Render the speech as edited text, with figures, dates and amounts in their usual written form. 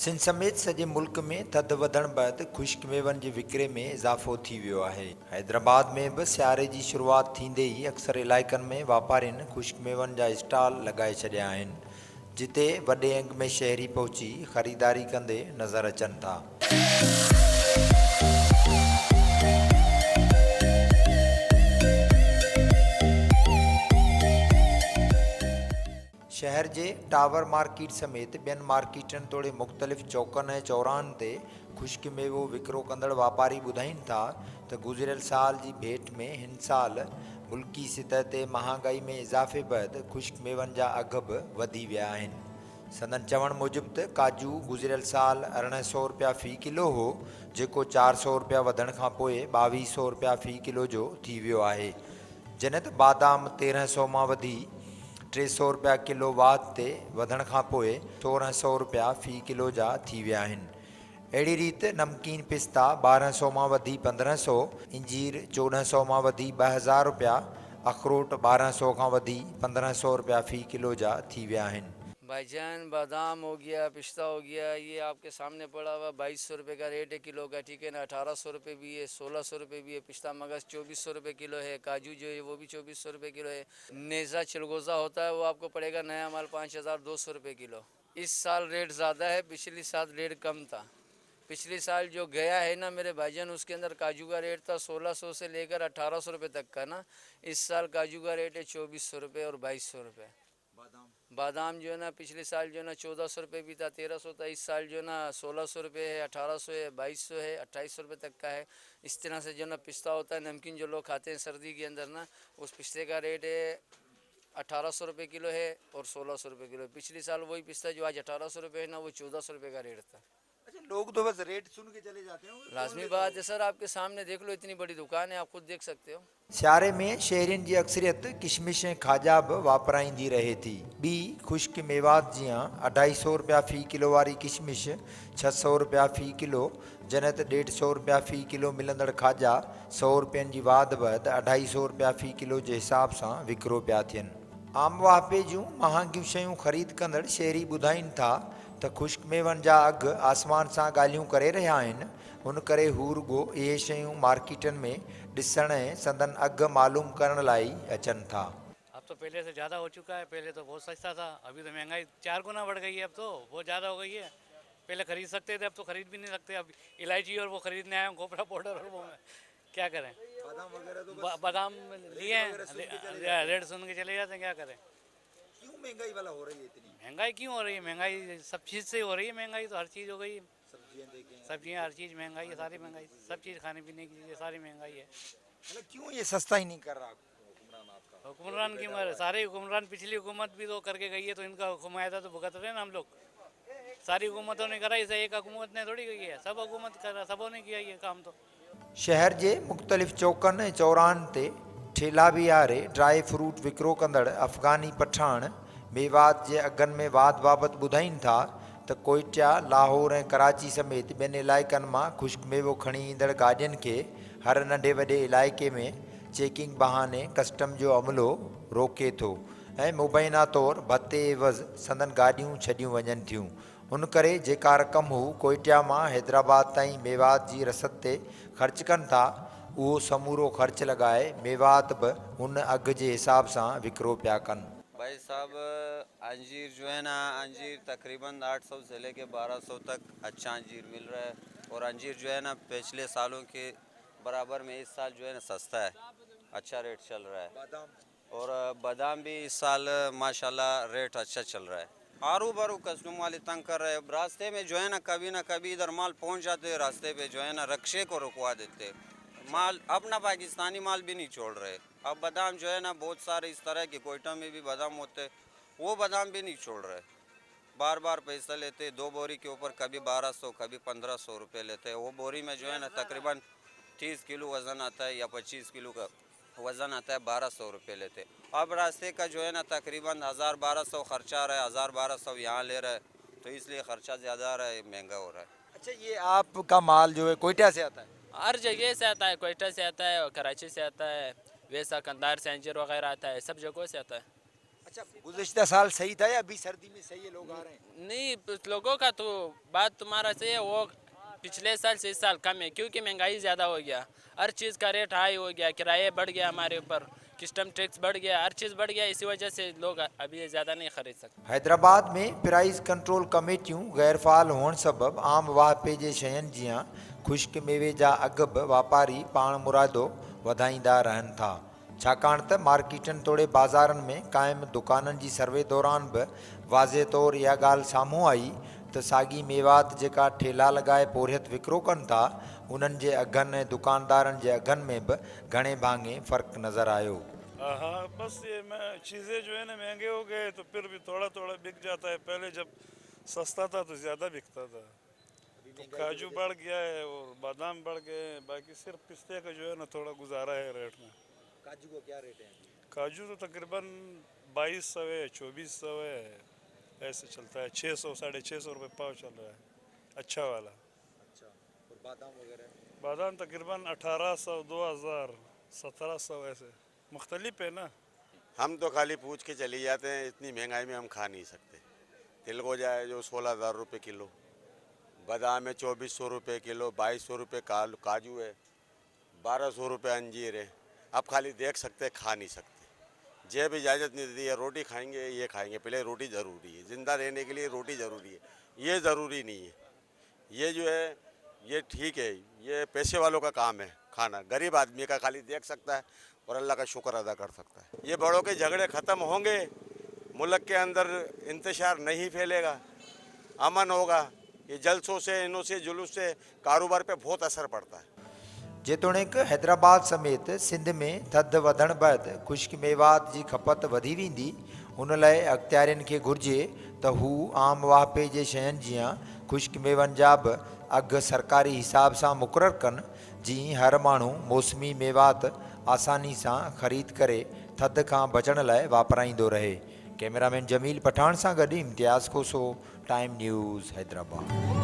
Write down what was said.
सिंध समेत सॼे मुल्क में थधि वधण बैदि ख़ुश्क मेवनि जे विकिरे में इज़ाफ़ो थी वियो आहे। हैदराबाद में बि सियारे जी शुरूआति थींदे ई अक्सर इलाइक़नि में वापारियुनि ख़ुश्क मेवनि जा स्टॉल लॻाए छॾिया आहिनि, जिते वॾे अंग में शहरी पहुची ख़रीदारी कंदे नज़र अचनि था। शहर जे टावर मार्केट समेत ॿियनि मार्केटनि तोड़े मुख़्तलिफ़ चौकनि ऐं चौराहनि ते ख़ुश्क मेवो विकिरो कंदड़ वापारी ॿुधाइनि था त गुज़िरियल साल जी भेट में हिन साल मुल्की सतह ते महांगाई में इज़ाफ़े बैदि ख़ुश्क मेवनि जा अघ बि वधी विया आहिनि। संदन चवण मूजिबि त काजू गुज़िरियल साल 2800 रुपया फ़ी किलो हो, जेको 400 रुपया वधण खां पोइ 2200 रुपया फ़ी किलो जो थी वियो आहे। जॾहिं त बादाम 1300 मां वधी 300 रुपया किलो वाध ते वधण खां पोइ 1600 रुपया फ़ी किलो जा थी विया आहिनि। अहिड़ी रीति नमकीन पिस्ता 1200 मां वधी 1500, इंजीर 1400 मां वधी 2000 रुपया, अखरोट 1200 खां वधी 1500 रुपया फ़ी किलो जा थी विया आहिनि। भाईजान बादाम हो गया, पिस्ता हो गया, ये आपके सामने पड़ा हुआ 2200 रुपये का रेट है किलो का, ठीक है ना। 1800 रुपये भी है, 1600 रुपये भी है। पिस्ता मगज 2400 रुपये किलो है। काजू जो है वो भी 2400 रुपये किलो है। नेज़ा चिलगोज़ा होता है वो आपको पड़ेगा नया माल 5200 रुपये किलो। इस साल रेट ज़्यादा है, पिछली साल रेट कम था। पिछले साल जो गया है ना मेरे भाईजान, उसके अंदर काजू का रेट था 1600 से लेकर 1800 रुपये तक का ना। इस साल काजू का रेट है 2400 रुपये और 2200 रुपये। बादाम जो है ना पिछले साल जो है ना 1400 रुपये भी था, 1300 था। इस साल जो है ना 1600 रुपये है, 1800 है, 2200 है, 2800 रुपये तक का है। इस तरह से जो ना पिस्ता होता है नमकीन जो लोग खाते हैं सर्दी के अंदर ना, उस पिस्ते का रेट है 1800 रुपये किलो है और 1600 रुपये किलो। पिछले साल वही पिस्ता जो आज 1800 रुपये है ना, वो 1400 रुपये का रेट था। अच्छा, लोग तो बस रेट सुन के चले जाते हैं। लाजमी बात है सर, आपके सामने देख लो, इतनी बड़ी दुकान है, आप खुद देख सकते हो। सियारे में शहरियुनि जी अक्सरियत किशमिश ऐं खाजा बि वापराईंदी रहे थी। ॿी ख़ुश्क मेवात जीअं 250 रुपया फ़ी किलो वारी किशमिश 600 रुपया फ़ी किलो, जॾहिं त 150 रुपया फ़ी किलो मिलंदड़ खाजा 100 रुपयनि जी वाध बैदि 250 रुपया फ़ी किलो जे हिसाब सां विकिरो पिया थियनि। आम वापे जूं महांगियूं शयूं ख़रीद कंदड़ शहरी ॿुधाइनि था त ख़ुश्क मेवनि जा अघु आसमान सां ॻाल्हियूं करे रहिया आहिनि। हुन करे हू रुॻो इहे शयूं मार्केटनि में ॾिसण ऐं संदन अघु मालूम करण लाइ अचनि था। अब तो पहले से ज़्यादा हो चुका है। पहले तो बहुत सस्ता था, अभी तो महंगाई 4 गुना बढ़ गई है। अब तो बहुत ज़्यादा हो गई है। पहले खरीद सकते थे, अब तो खरीद भी नहीं सकते। अब इलायची और वो खरीदने आए हैं, खोपरा पाउडर और वो क्या करें। बादाम लिए हैं, रेट सुन के चले जाते हैं, क्या करें। क्यों महंगाई वाला हो रही है इतनी? महंगाई क्यों हो रही है? महंगाई सब चीज़ से हो रही है। महंगाई तो हर चीज़ हो गई। सब्जियाँ हर चीज़ महंगाई है, सारी महंगाई, सब चीज़ खाने पीने की चीज़ें सारी महंगाई है। मतलब क्यों ये सस्ता ही नहीं कर रहा हुक्मरान आपका? हुक्मरान क्यों कर रहे? सारे हुक्मरान, पिछली हुकूमत भी तो करके गई है, तो इनका हुमायदा तो भुगत रहे हैं ना हम लोग। सारी हुकूमतों ने करा, इसे एक हुकूमत ने थोड़ी की है, सब हुकूमत कर रहा, सबों ने किया ये काम। तो शहर जे मुख़्तलिफ़ चौकनि ऐं चौराहनि ते ठेला बीहारे ड्राई फ्रूट विकिरो कंदड़ अफ़गानी पठाण मेवात जे अघनि में वाध बाबति ॿुधाइनि था त कोयटा, लाहौर ऐं कराची समेत ॿियनि इलाइक़नि मां ख़ुश्क मेवो खणी ईंदड़ गाॾियुनि खे हर नंढे वॾे इलाइक़े में चेकिंग बहाने कस्टम जो अमलो रोके थो ऐं मुबैना तौरु भते एवज़ संदन गाॾियूं छॾियूं वञनि थियूं। हुन करे जेका रक़म हू कोयटा मां हैदराबाद ताईं मेवात जी रसद ते ख़र्च कनि था, उहो समूरो ख़र्च लॻाए मेवात बि हुन अघ जे हिसाब सां विकिरो पिया कनि। भाई साहब, अंजीर जो है ना, अंजीर तकरीबन 800 से लेके 1200 तक अच्छा अंजीर मिल रहा है। और अंजीर जो है ना पिछले सालों के बराबर में इस साल जो है ना सस्ता है, अच्छा रेट चल रहा है। और बादाम भी इस साल माशाल्लाह रेट अच्छा चल रहा है। आरू बारू कस्टम वाले तंग कर रहे हैं। रास्ते में जो है ना कभी इधर माल पहुंच जाते हैं, रास्ते पे जो है ना रक्षे को रुकवा देते, माल अपना पाकिस्तानी माल भी नहीं छोड़ रहे। अब बादाम जो है ना बहुत सारे इस तरह के कोयटा में भी बादाम होते, वो बादाम भी नहीं छोड़ रहे। बार बार पैसा लेते, 2 बोरी के ऊपर कभी 1200 कभी 1500 रुपये लेते हैं। वो बोरी में जो है ना तकरीबन 30 किलो वज़न आता है या 25 किलो का वज़न आता है, 1200 रुपये लेते। अब रास्ते का जो है ना तकरीबन 1000-1200 खर्चा आ रहा है, 1000-1200 यहाँ ले रहा है, तो इसलिए ख़र्चा ज़्यादा आ रहा है, महंगा हो रहा है। अच्छा, ये आपका माल जो है कोयटा से आता है? हर जगह से आता है, कोयटा से आता है, कराची से आता है, वैसा कंधार से अंजीर वगैरह आता है, सब जगहों से आता है। अच्छा, गुज़िश्ता साल सही था या अभी सर्दी में सही है, लोग आ रहे हैं? नहीं, लोगों का तो बात तुम्हारा सही है, वो पिछले साल से इस साल कम है क्योंकि महंगाई ज़्यादा हो गया, हर चीज़ का रेट हाई हो गया, किराए बढ़ गया, हमारे ऊपर कस्टम टैक्स बढ़ गया, हर चीज़ बढ़ गया, इसी वजह से लोग अभी ज़्यादा नहीं खरीद सकते। हैदराबाद में प्राइस कंट्रोल कमेटियूं गैरफ़ाल हुअण सबबि आम वाहिपे जे शयुनि जीअं ख़ुश्क मेवे जा अघ बि वापारी पाण मुरादो वधाईंदा रहनि था, छाकाणि त मार्केटनि तोड़े बाज़ारनि में क़ाइमु दुकाननि जी सर्वे दौरान बि वाज़े तौरु इहा ॻाल्हि साम्हूं आई त साॻी मेवात जेका ठेला लॻाए पोरियत विकिरो कनि था उन्हनि जे अघनि ऐं दुकानदारनि जे अघनि में बि घणे भाङे फ़र्क़ु नज़र आयो। हाँ, बस ये चीज़ें जो है ना महंगे हो गए तो फिर भी थोड़ा थोड़ा बिक जाता है। पहले जब सस्ता था तो ज़्यादा बिकता था। तो काजू बढ़ गया है और बादाम बढ़ गए हैं, बाकी सिर्फ पिस्ते का जो है ना थोड़ा गुजारा है रेट में। काजू का क्या रेट है? काजू तो तकरीबन 2200 है, 2400 है, ऐसे चलता है। 600 650 रुपये पाव चल रहा है अच्छा वाला। अच्छा, और बादाम वगैरह? बादाम तकरीबन 1800, 2000, 1700 ऐसे मुख्तलिफ है ना। हम तो खाली पूछ के चली जाते हैं, इतनी महंगाई में हम खा नहीं सकते। तिल को जाए जो 16,000 रुपये किलो, बादाम है 2400 रुपये किलो, 2200 रुपये काजू है, 1200 रुपये अंजीर है। अब खाली देख सकते, खा नहीं सकते। जेब इजाज़त नहीं देती है, रोटी खाएंगे ये खाएंगे, पहले रोटी ज़रूरी है, ज़िंदा रहने के लिए रोटी ज़रूरी है, ये ज़रूरी नहीं है। ये जो है ये ठीक है, ये पैसे वालों का काम है खाना, गरीब आदमी का खाली देख सकता है और अल्लाह का शुक्र अदा कर सकता है। ये बड़ों के झगड़े ख़त्म होंगे, मुल्क के अंदर इंतशार नहीं फैलेगा, अमन होगा। ये जलसों से, इनों से, जुलूस से कारोबार पे बहुत असर पड़ता है। जेतोणीकि हैदराबाद समेत सिंध में थधि वधण बैदि ख़ुश्क मेवात जी खपत वधी वेंदी, उन लाइ अख़्तियारियुनि खे घुरिजे त हू आम वाहिपे जे शयुनि जीअं ख़ुश्क मेवनि जा बि अघ सरकारी हिसाब सां मुक़ररु कनि, जीअं हर माण्हू मौसमी मेवात आसानी सां ख़रीद करे थधि खां बचण लाइ वापराईंदो रहे। कैमरामैन जमील पठान सां गॾु इम्तियाज़ खोसो, टाइम न्यूज़, हैदराबाद।